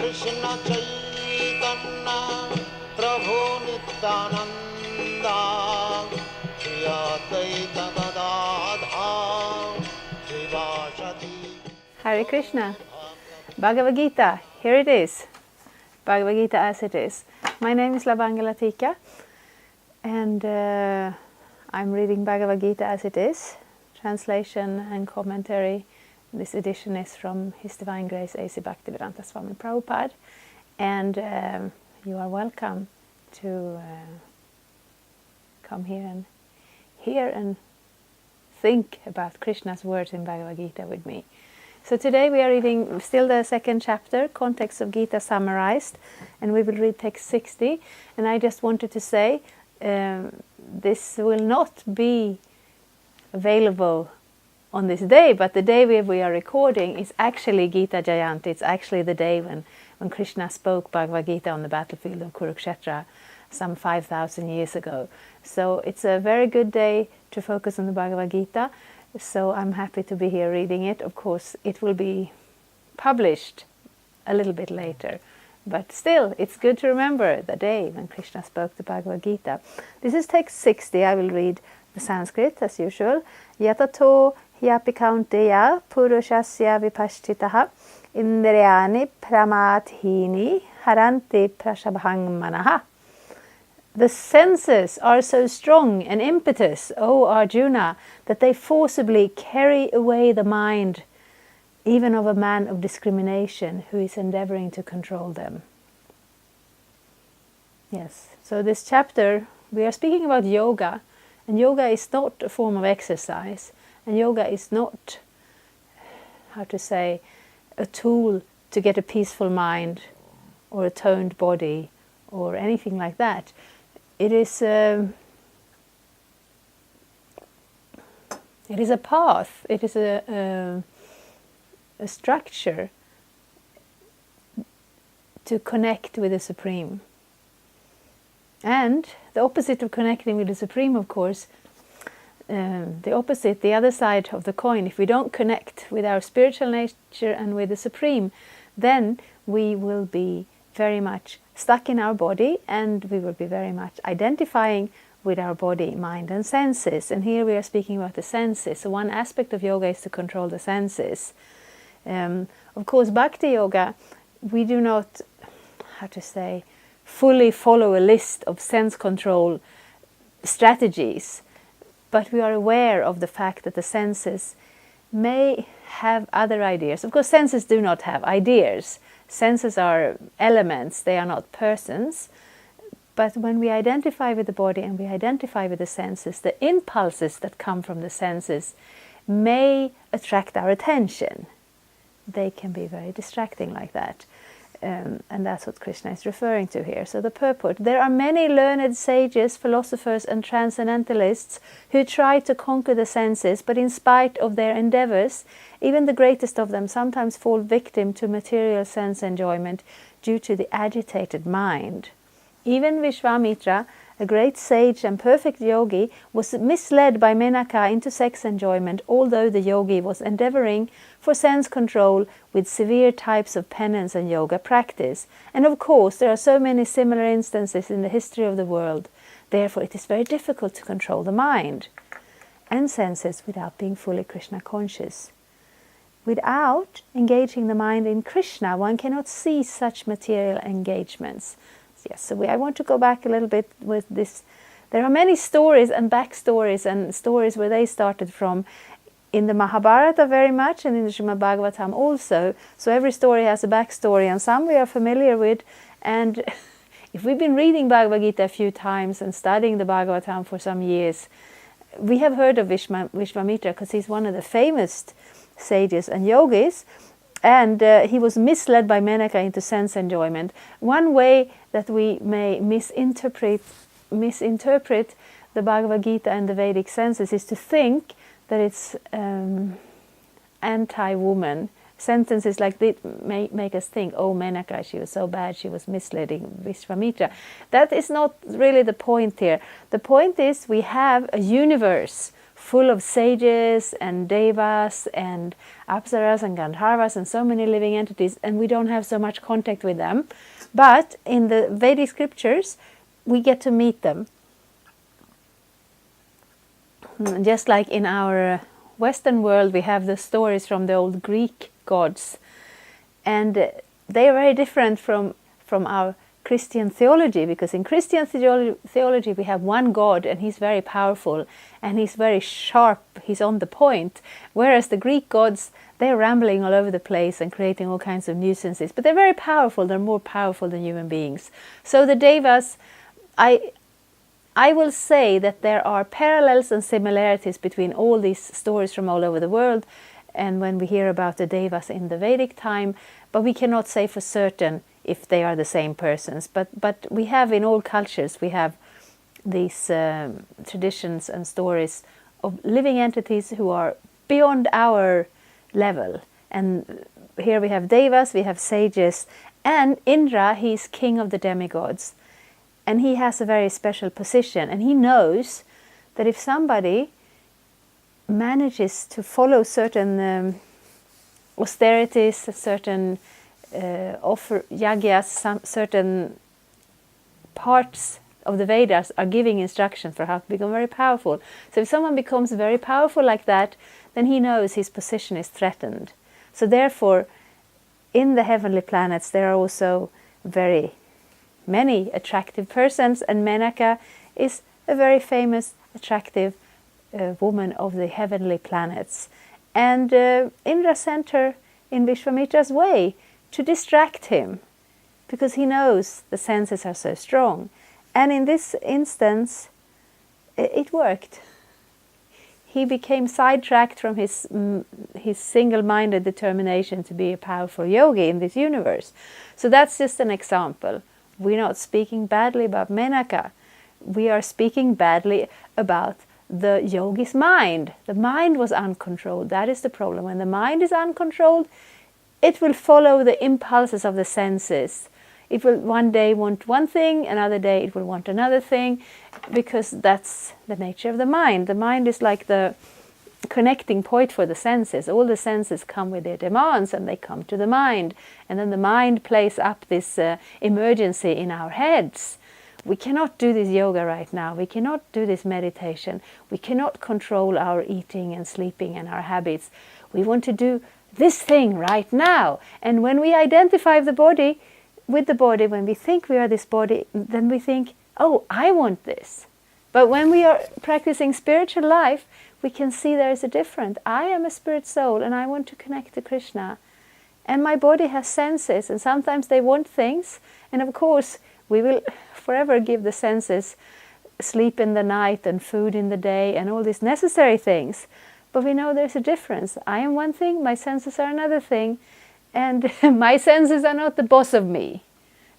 Krishna Chaitanya Prabhu Nityananda Shri Advaita Gadadhar Srivasati. Hare Krishna. Bhagavad-gita, here it is. Bhagavad-gita as it is. My name is Latika, and I'm reading Bhagavad-gita as it is. Translation and commentary. This edition is from His Divine Grace A.C. Bhaktivedanta Swami Prabhupada. And you are welcome to come here and hear and think about Krishna's words in Bhagavad-gita with me. So today we are reading still the second chapter, Context of Gita Summarized, and we will read text 60. And I just wanted to say, this will not be available on this day, but the day we are recording is actually Gita Jayanti. It's actually the day when Krishna spoke Bhagavad-gita on the battlefield of Kurukshetra some 5,000 years ago. So it's a very good day to focus on the Bhagavad-gita. So I'm happy to be here reading it. Of course, it will be published a little bit later. But still, it's good to remember the day when Krishna spoke the Bhagavad-gita. This is text 60. I will read the Sanskrit as usual. Yatato hyapi kaunteya purushasya vipashtitaha indriyani pramathini haranti prashabhang manaha. The senses are so strong and impetuous, O Arjuna, that they forcibly carry away the mind, even of a man of discrimination who is endeavoring to control them. Yes, so this chapter, we are speaking about yoga, and yoga is not a form of exercise, and yoga is not, how to say, a tool to get a peaceful mind or a toned body or anything like that. It is a path, it is a structure to connect with the Supreme. And the opposite of connecting with the Supreme, of course, the opposite, the other side of the coin, if we don't connect with our spiritual nature and with the Supreme, then we will be very much stuck in our body, and we will be very much identifying with our body, mind and senses. And here we are speaking about the senses. So one aspect of yoga is to control the senses. Of course, Bhakti Yoga, we do not, how to say, fully follow a list of sense control strategies, but we are aware of the fact that the senses may have other ideas. Of course, senses do not have ideas. Senses are elements, they are not persons. But when we identify with the body and we identify with the senses, the impulses that come from the senses may attract our attention. They can be very distracting like that. And that's what Krishna is referring to here. So the purport: there are many learned sages, philosophers and transcendentalists who try to conquer the senses, but in spite of their endeavors, even the greatest of them sometimes fall victim to material sense enjoyment due to the agitated mind. Even Vishwamitra, a great sage and perfect yogi, was misled by Menaka into sex enjoyment, although the yogi was endeavoring for sense control with severe types of penance and yoga practice. And of course, there are so many similar instances in the history of the world. Therefore, it is very difficult to control the mind and senses without being fully Krishna conscious. Without engaging the mind in Krishna, one cannot see such material engagements. Yes, so I want to go back a little bit with this. There are many stories and backstories and stories where they started from in the Mahabharata very much, and in the Srimad Bhagavatam also. So every story has a backstory, and some we are familiar with. And if we've been reading Bhagavad-gita a few times and studying the Bhagavatam for some years, we have heard of Vishwamitra because he's one of the famous sages and yogis. And he was misled by Menaka into sense enjoyment. One way that we may misinterpret the Bhagavad-gita and the Vedic senses is to think that it's anti-woman. Sentences like this make us think, oh, Menaka, she was so bad, she was misleading Vishwamitra. That is not really the point here. The point is we have a universe full of sages and devas and apsaras and gandharvas and so many living entities, and we don't have so much contact with them. But in the Vedic scriptures, we get to meet them. Just like in our Western world, we have the stories from the old Greek gods, and they are very different from our Christian theology, because in Christian theology we have one God, and he's very powerful and he's very sharp, he's on the point, whereas the Greek gods, they're rambling all over the place and creating all kinds of nuisances, but they're very powerful, they're more powerful than human beings. So the devas, I will say that there are parallels and similarities between all these stories from all over the world, and when we hear about the devas in the Vedic time, but we cannot say for certain if they are the same persons. But we have in all cultures, we have these traditions and stories of living entities who are beyond our level. And here we have devas, we have sages, and Indra, he's king of the demigods. And he has a very special position, and he knows that if somebody manages to follow certain austerities, certain offer yagyas, certain parts of the Vedas are giving instructions for how to become very powerful. So if someone becomes very powerful like that, then he knows his position is threatened. So therefore, in the heavenly planets, there are also very many attractive persons, and Menaka is a very famous, attractive woman of the heavenly planets. And Indra sent her in Vishwamitra's way to distract him, because he knows the senses are so strong. And in this instance, it worked. He became sidetracked from his single-minded determination to be a powerful yogi in this universe. So that's just an example. We're not speaking badly about Menaka. We are speaking badly about the yogi's mind. The mind was uncontrolled. That is the problem. When the mind is uncontrolled, it will follow the impulses of the senses. It will one day want one thing, another day it will want another thing, because that's the nature of the mind. The mind is like the connecting point for the senses. All the senses come with their demands, and they come to the mind. And then the mind plays up this emergency in our heads. We cannot do this yoga right now. We cannot do this meditation. We cannot control our eating and sleeping and our habits. We want to do this thing right now. And when we identify the body with the body, when we think we are this body, then we think, oh, I want this. But when we are practicing spiritual life, we can see there is a difference. I am a spirit soul, and I want to connect to Krishna. And my body has senses, and sometimes they want things. And of course, we will forever give the senses sleep in the night and food in the day and all these necessary things. But we know there's a difference. I am one thing, my senses are another thing, and my senses are not the boss of me.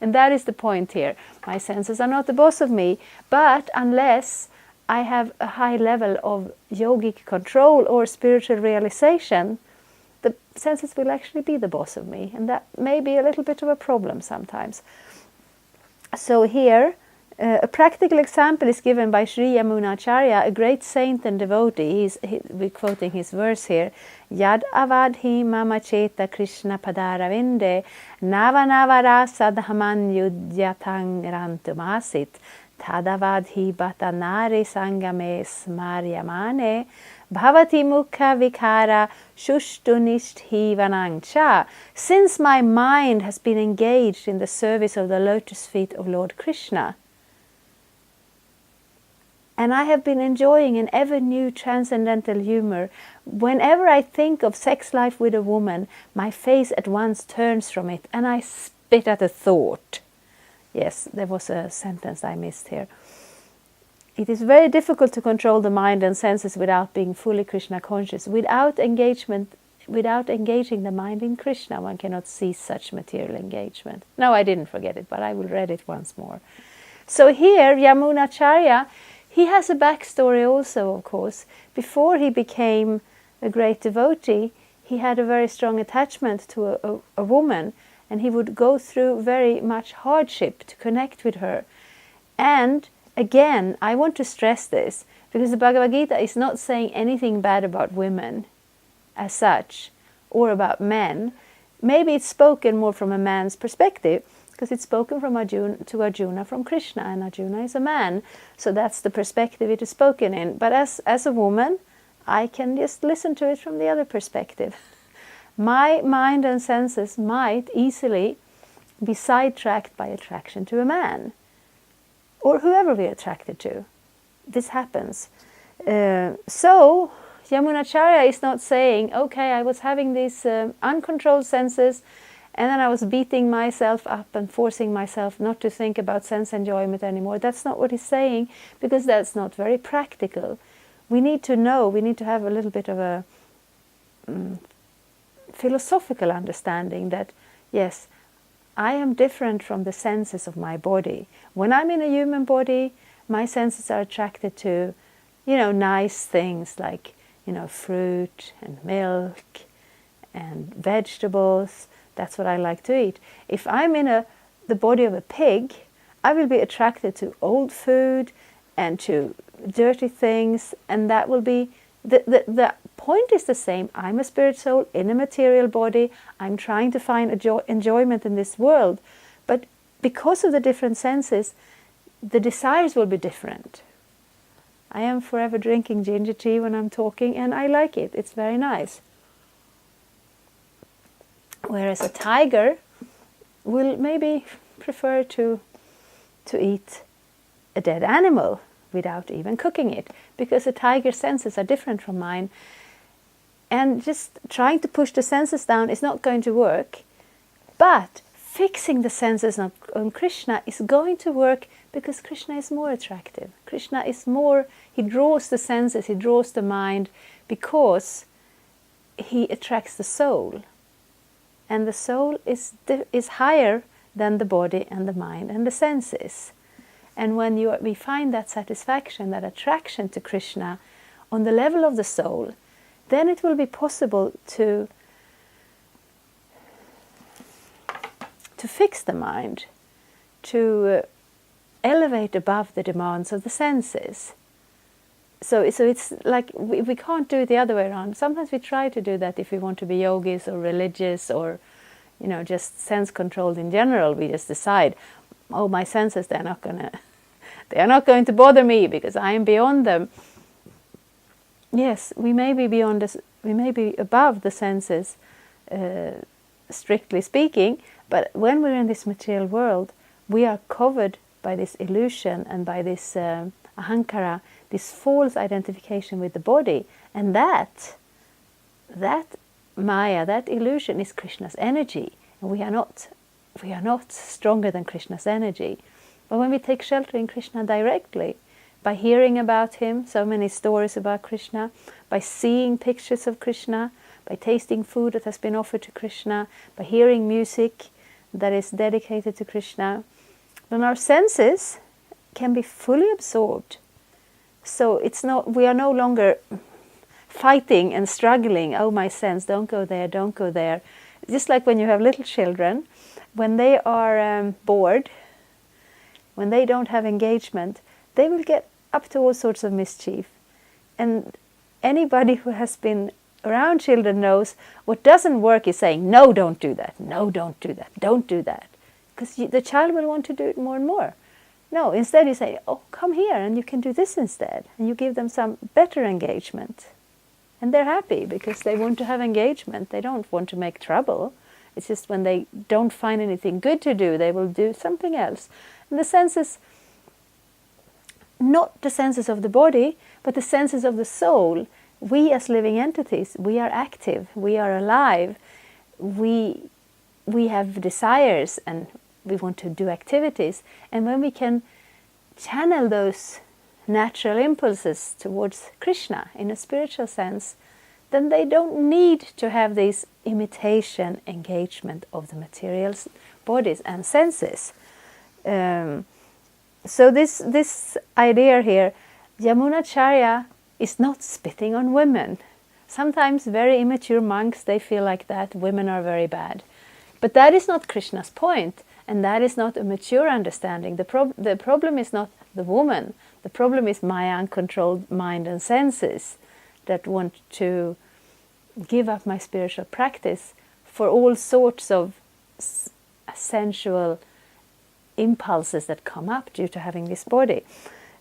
And that is the point here. My senses are not the boss of me, but unless I have a high level of yogic control or spiritual realization, the senses will actually be the boss of me, and that may be a little bit of a problem sometimes. So here, a practical example is given by Sri Yamunacharya, a great saint and devotee. We're quoting his verse here. Yad avadhi mama cheta Krishna padaravinde navanavara sadhaman yudyatang rantumasit tadavadhi batanari sangame smaryamane bhavati mukha vikara shushtunishthi vanangcha. Since my mind has been engaged in the service of the lotus feet of Lord Krishna, and I have been enjoying an ever new transcendental humor, whenever I think of sex life with a woman, my face at once turns from it, and I spit at the thought. Yes, there was a sentence I missed here. It is very difficult to control the mind and senses without being fully Krishna conscious. Without engaging the mind in Krishna, one cannot cease such material engagement. No, I didn't forget it, but I will read it once more. So here, Yamunacharya, he has a backstory also, of course. Before he became a great devotee, he had a very strong attachment to a woman, and he would go through very much hardship to connect with her. And again, I want to stress this, Because the Bhagavad-gita is not saying anything bad about women as such, or about men. Maybe it's spoken more from a man's perspective, because it's spoken from to Arjuna from Krishna, and Arjuna is a man, so that's the perspective it is spoken in. But as a woman, I can just listen to it from the other perspective. My mind and senses might easily be sidetracked by attraction to a man, or whoever we're attracted to. This happens. So Yamunacharya is not saying, okay, I was having these uncontrolled senses, and then I was beating myself up and forcing myself not to think about sense enjoyment anymore. That's not what he's saying, because that's not very practical. We need to know, we need to have a little bit of a philosophical understanding that, yes, I am different from the senses of my body. When I'm in a human body, my senses are attracted to, nice things like, fruit and milk and vegetables. That's what I like to eat. If I'm in the body of a pig, I will be attracted to old food and to dirty things, and that will be, the point is the same. I'm a spirit soul in a material body. I'm trying to find enjoyment in this world. But because of the different senses, the desires will be different. I am forever drinking ginger tea when I'm talking, and I like it. It's very nice. Whereas a tiger will maybe prefer to eat a dead animal without even cooking it, because a tiger's senses are different from mine. And just trying to push the senses down is not going to work. But fixing the senses on Krishna is going to work, because Krishna is more attractive. Krishna is more, he draws the senses, he draws the mind, because he attracts the soul. And the soul is higher than the body and the mind and the senses. And when we find that satisfaction, that attraction to Krishna on the level of the soul, then it will be possible to fix the mind, to elevate above the demands of the senses. So it's like we can't do it the other way around. Sometimes we try to do that if we want to be yogis or religious or, just sense-controlled in general. We just decide, oh, my senses, they are not going to bother me because I am beyond them. Yes, we may be beyond this, we may be above the senses, strictly speaking, but when we're in this material world, we are covered by this illusion and by this ahankara, this false identification with the body, and that maya, that illusion, is Krishna's energy, and we are not stronger than Krishna's energy. But when we take shelter in Krishna directly, by hearing about him, so many stories about Krishna, by seeing pictures of Krishna, by tasting food that has been offered to Krishna, by hearing music that is dedicated to Krishna, then our senses can be fully absorbed. So we are no longer fighting and struggling, oh, my sense, don't go there, don't go there. Just like when you have little children, when they are bored, when they don't have engagement, they will get up to all sorts of mischief. And anybody who has been around children knows what doesn't work is saying, no, don't do that, no, don't do that, don't do that. Because the child will want to do it more and more. No, instead you say, oh, come here and you can do this instead. And you give them some better engagement. And they're happy because they want to have engagement. They don't want to make trouble. It's just when they don't find anything good to do, they will do something else. And the senses, not the senses of the body, but the senses of the soul. We as living entities, we are active, we are alive, we have desires and we want to do activities. And when we can channel those natural impulses towards Krishna in a spiritual sense, then they don't need to have this imitation engagement of the material bodies and senses. So this idea here, Yamunacharya is not spitting on women. Sometimes very immature monks, they feel like that women are very bad. But that is not Krishna's point, and that is not a mature understanding. The problem is not the woman. The problem is my uncontrolled mind and senses that want to give up my spiritual practice for all sorts of sensual impulses that come up due to having this body.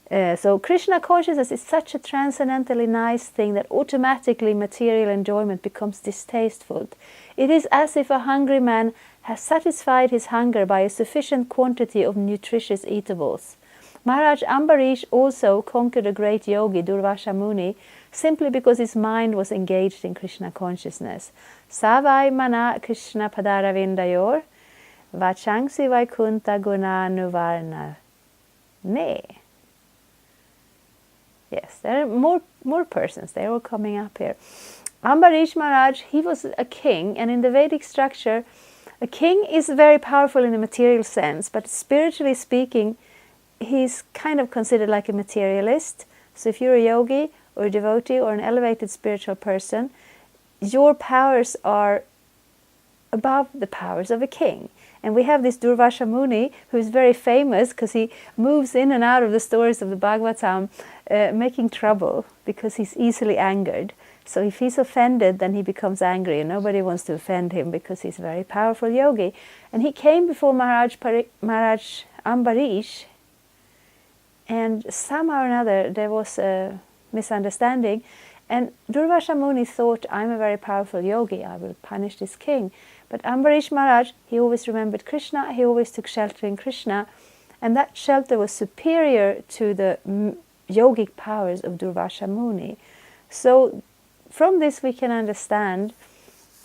So Krishna consciousness is such a transcendently nice thing that automatically material enjoyment becomes distasteful. It is as if a hungry man has satisfied his hunger by a sufficient quantity of nutritious eatables. Maharaj Ambarish also conquered a great yogi, Durvasha Muni, simply because his mind was engaged in Krishna consciousness. Savai mana Krishna padaravindayor, vachangsi vaikunta guna nuvarna ne. Yes, there are more persons. They're all coming up here. Ambarish Maharaj, he was a king, and in the Vedic structure, a king is very powerful in a material sense, but spiritually speaking, he's kind of considered like a materialist. So if you're a yogi or a devotee or an elevated spiritual person, your powers are above the powers of a king. And we have this Durvasha Muni, who is very famous because he moves in and out of the stories of the Bhagavatam, making trouble because he's easily angered. So if he's offended, then he becomes angry, and nobody wants to offend him because he's a very powerful yogi. And he came before Maharaj Ambarish, and somehow or another there was a misunderstanding, and Durvasha Muni thought, I'm a very powerful yogi, I will punish this king. But Ambarish Maharaj, he always remembered Krishna, he always took shelter in Krishna, and that shelter was superior to the yogic powers of Durvasha Muni. So from this we can understand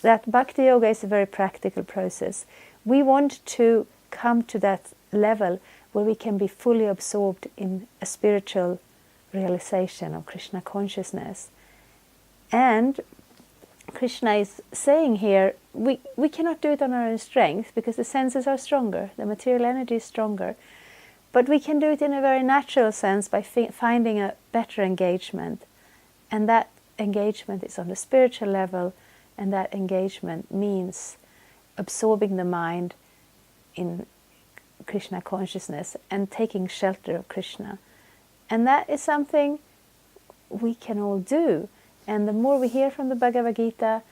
that Bhakti Yoga is a very practical process. We want to come to that level where we can be fully absorbed in a spiritual realization of Krishna consciousness. And Krishna is saying here, we cannot do it on our own strength because the senses are stronger, the material energy is stronger. But we can do it in a very natural sense by finding a better engagement. And that engagement is on the spiritual level, and that engagement means absorbing the mind in Krishna consciousness and taking shelter of Krishna. And that is something we can all do. And the more we hear from the Bhagavad-gita,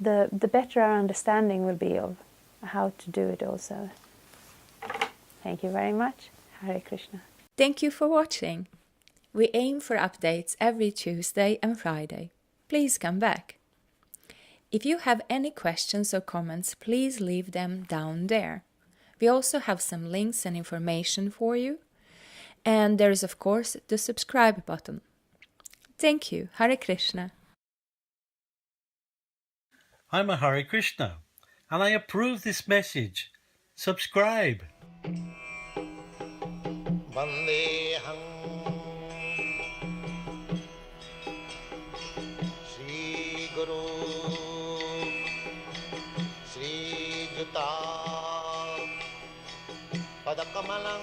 the better our understanding will be of how to do it also. Thank you very much. Hare Krishna. Thank you for watching. We aim for updates every Tuesday and Friday. Please come back. If you have any questions or comments, please leave them down there. We also have some links and information for you. And there is, of course, the subscribe button. Thank you. Hare Krishna. I'm a Hare Krishna, and I approve this message. Subscribe. Vandeham Shri Guru Shri Juta Padakamalam